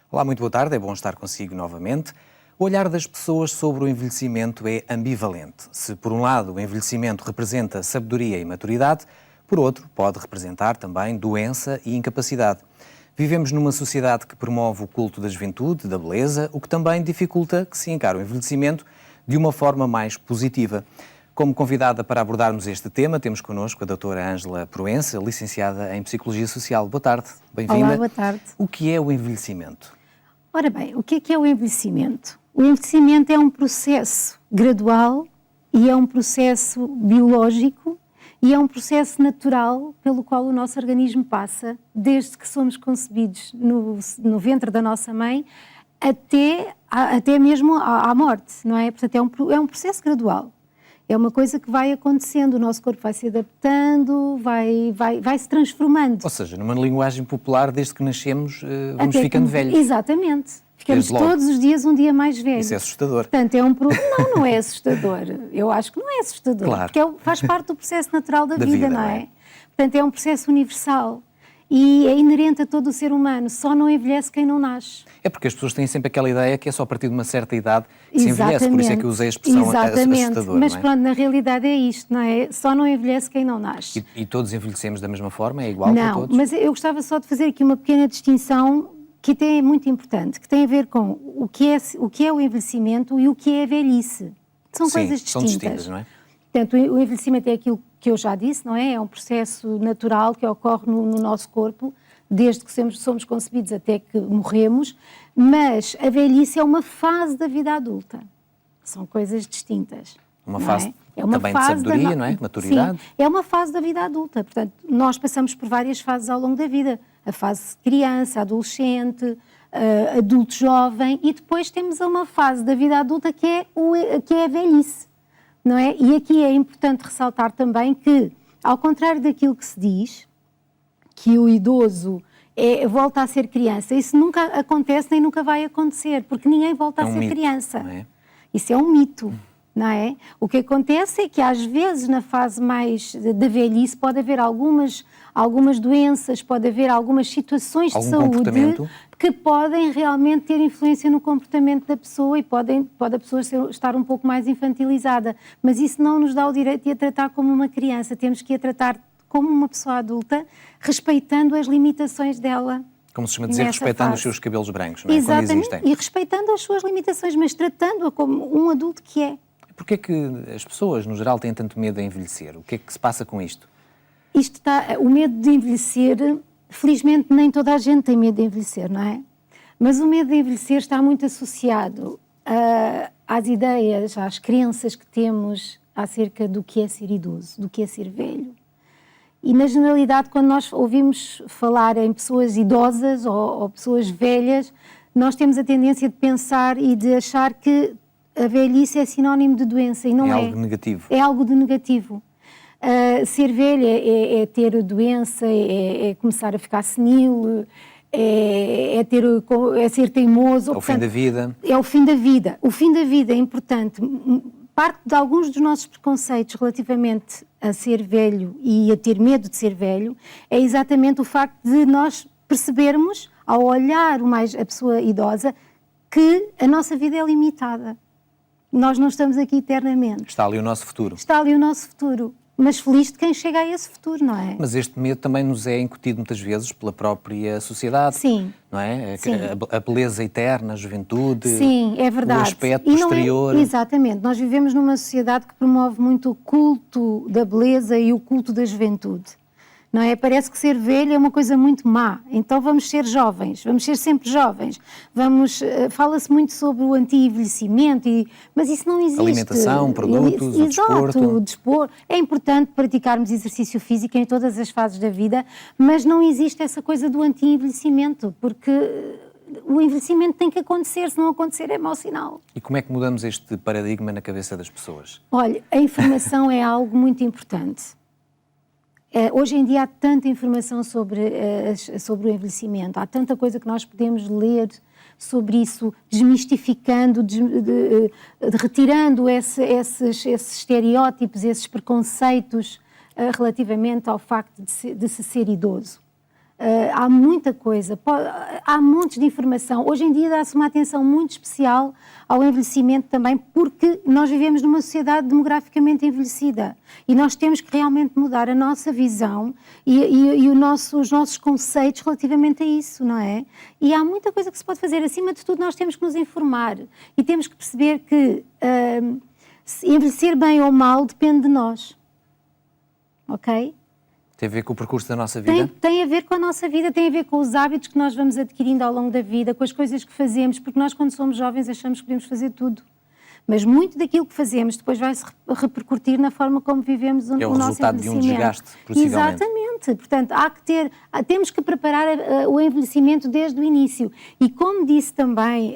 Olá, muito boa tarde, é bom estar consigo novamente. O olhar das pessoas sobre o envelhecimento é ambivalente. Se, por um lado, o envelhecimento representa sabedoria e maturidade, por outro, pode representar também doença e incapacidade. Vivemos numa sociedade que promove o culto da juventude, da beleza, o que também dificulta que se encare o envelhecimento de uma forma mais positiva. Como convidada para abordarmos este tema, temos connosco a doutora Ângela Proença, licenciada em Psicologia Social. Boa tarde, bem-vinda. Olá, boa tarde. O que é o envelhecimento? Ora bem, o que é o envelhecimento? O envelhecimento é um processo gradual e é um processo biológico e é um processo natural pelo qual o nosso organismo passa desde que somos concebidos no ventre da nossa mãe até mesmo à morte, não é? Portanto, é um processo gradual. É uma coisa que vai acontecendo, o nosso corpo vai se adaptando, vai se transformando. Ou seja, numa linguagem popular, desde que nascemos, vamos ficando velhos. Exatamente. Ficamos todos os dias um dia mais velhos. Isso é assustador. Portanto, não é assustador. Eu acho que não é assustador. Claro. Porque faz parte do processo natural da vida, não é? Portanto, é um processo universal. E é inerente a todo o ser humano, só não envelhece quem não nasce. É porque as pessoas têm sempre aquela ideia que é só a partir de uma certa idade que se envelhece, por isso é que eu usei a expressão assustador. Mas não é? Pronto, na realidade é isto, não é? Só não envelhece quem não nasce. E todos envelhecemos da mesma forma? É igual para todos? Não, mas eu gostava só de fazer aqui uma pequena distinção que até é muito importante, que tem a ver com o que é o envelhecimento e o que é a velhice. São coisas distintas. São distintas, não é? Portanto, o envelhecimento é aquilo que eu já disse, não é? É um processo natural que ocorre no nosso corpo, desde que somos concebidos até que morremos, mas a velhice é uma fase da vida adulta. São coisas distintas. Uma fase também de sabedoria, não é? Maturidade. Sim, é uma fase da vida adulta. Portanto, nós passamos por várias fases ao longo da vida. A fase de criança, adolescente, adulto jovem, e depois temos uma fase da vida adulta que é a velhice. Não é? E aqui é importante ressaltar também que, ao contrário daquilo que se diz, que o idoso volta a ser criança, isso nunca acontece nem nunca vai acontecer, porque ninguém volta a ser mito, criança. Não é? Isso é um mito, não é? O que acontece é que às vezes na fase mais da velhice pode haver algumas doenças, pode haver algumas situações de saúde que podem realmente ter influência no comportamento da pessoa e pode a pessoa estar um pouco mais infantilizada, mas isso não nos dá o direito de a tratar como uma criança, temos que a tratar como uma pessoa adulta, respeitando as limitações dela. Como se chama dizer, respeitando os seus cabelos brancos, não é? Exatamente, quando existem. E respeitando as suas limitações, mas tratando-a como um adulto que é. Porquê é que as pessoas, no geral, têm tanto medo de envelhecer? O que é que se passa com isto? O medo de envelhecer, felizmente nem toda a gente tem medo de envelhecer, não é? Mas o medo de envelhecer está muito associado às ideias, às crenças que temos acerca do que é ser idoso, do que é ser velho. E na generalidade, quando nós ouvimos falar em pessoas idosas ou pessoas velhas, nós temos a tendência de pensar e de achar que a velhice é sinónimo de doença, e não é. É algo negativo. É algo de negativo. Ser velha é ter doença, é começar a ficar senil, é ser teimoso. É o fim da vida. É o fim da vida. O fim da vida é importante. Parte de alguns dos nossos preconceitos relativamente a ser velho e a ter medo de ser velho é exatamente o facto de nós percebermos, ao olhar mais a pessoa idosa, que a nossa vida é limitada. Nós não estamos aqui eternamente. Está ali o nosso futuro. Está ali o nosso futuro. Mas feliz de quem chega a esse futuro, não é? Mas este medo também nos é incutido muitas vezes pela própria sociedade. Sim. Não é? Sim. A beleza eterna, a juventude. Sim, é verdade. O aspecto exterior. Exatamente. Nós vivemos numa sociedade que promove muito o culto da beleza e o culto da juventude. Não é? Parece que ser velho é uma coisa muito má. Então vamos ser jovens, vamos ser sempre jovens. Fala-se muito sobre o anti-envelhecimento, mas isso não existe. Alimentação, produtos, o desporto. É importante praticarmos exercício físico em todas as fases da vida, mas não existe essa coisa do anti-envelhecimento, porque o envelhecimento tem que acontecer, se não acontecer é mau sinal. E como é que mudamos este paradigma na cabeça das pessoas? Olha, a informação é algo muito importante. Hoje em dia há tanta informação sobre o envelhecimento, há tanta coisa que nós podemos ler sobre isso, desmistificando, retirando esses estereótipos, esses preconceitos relativamente ao facto de se ser idoso. há muita coisa, há montes de informação. Hoje em dia dá-se uma atenção muito especial ao envelhecimento também, porque nós vivemos numa sociedade demograficamente envelhecida e nós temos que realmente mudar a nossa visão e os nossos conceitos relativamente a isso, não é? E há muita coisa que se pode fazer. Acima de tudo, nós temos que nos informar e temos que perceber que envelhecer bem ou mal depende de nós, ok? Tem a ver com o percurso da nossa vida? Tem a ver com a nossa vida, tem a ver com os hábitos que nós vamos adquirindo ao longo da vida, com as coisas que fazemos, porque nós, quando somos jovens, achamos que podemos fazer tudo. Mas muito daquilo que fazemos depois vai-se repercutir na forma como vivemos o nosso envelhecimento. É o resultado de um desgaste, possivelmente. Exatamente. Portanto, temos que preparar o envelhecimento desde o início. E como disse também,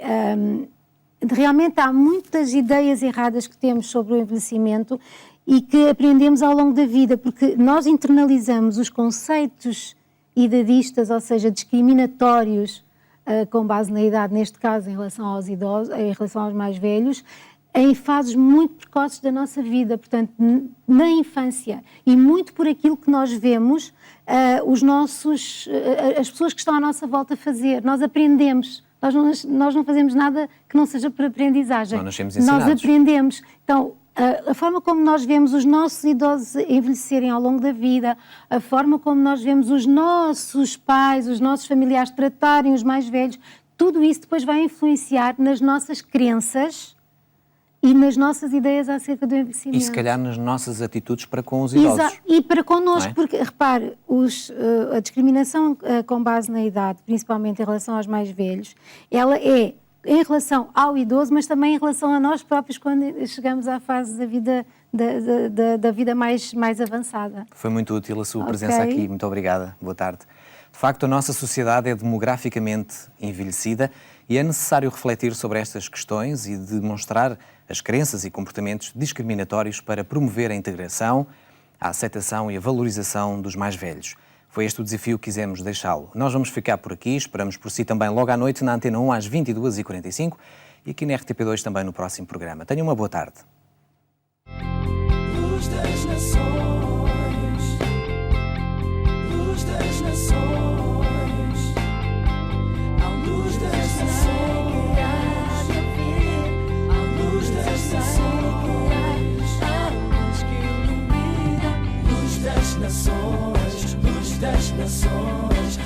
realmente há muitas ideias erradas que temos sobre o envelhecimento e que aprendemos ao longo da vida, porque nós internalizamos os conceitos idadistas, ou seja, discriminatórios, com base na idade, neste caso em relação aos idosos, em relação aos mais velhos, em fases muito precoces da nossa vida, portanto, na infância, e muito por aquilo que nós vemos as pessoas que estão à nossa volta fazer. Nós aprendemos, nós não fazemos nada que não seja por aprendizagem. Não nascemos ensinados. Nós aprendemos. Então, a forma como nós vemos os nossos idosos envelhecerem ao longo da vida, a forma como nós vemos os nossos pais, os nossos familiares tratarem os mais velhos, tudo isso depois vai influenciar nas nossas crenças e nas nossas ideias acerca do envelhecimento. E se calhar nas nossas atitudes para com os idosos. Exato. E para connosco, é? Porque, repare, a discriminação com base na idade, principalmente em relação aos mais velhos, ela é em relação ao idoso, mas também em relação a nós próprios quando chegamos à fase da vida mais avançada. Foi muito útil a sua presença aqui. Muito obrigada. Boa tarde. De facto, a nossa sociedade é demograficamente envelhecida e é necessário refletir sobre estas questões e demonstrar as crenças e comportamentos discriminatórios para promover a integração, a aceitação e a valorização dos mais velhos. Foi este o desafio que quisemos deixá-lo. Nós vamos ficar por aqui, esperamos por si também logo à noite na Antena 1 às 22h45 e aqui na RTP2 também no próximo programa. Tenha uma boa tarde. Luz das nações, luz das nações, a luz das nações, a luz das nações, a luz que ilumina, luz das nações. Das nações.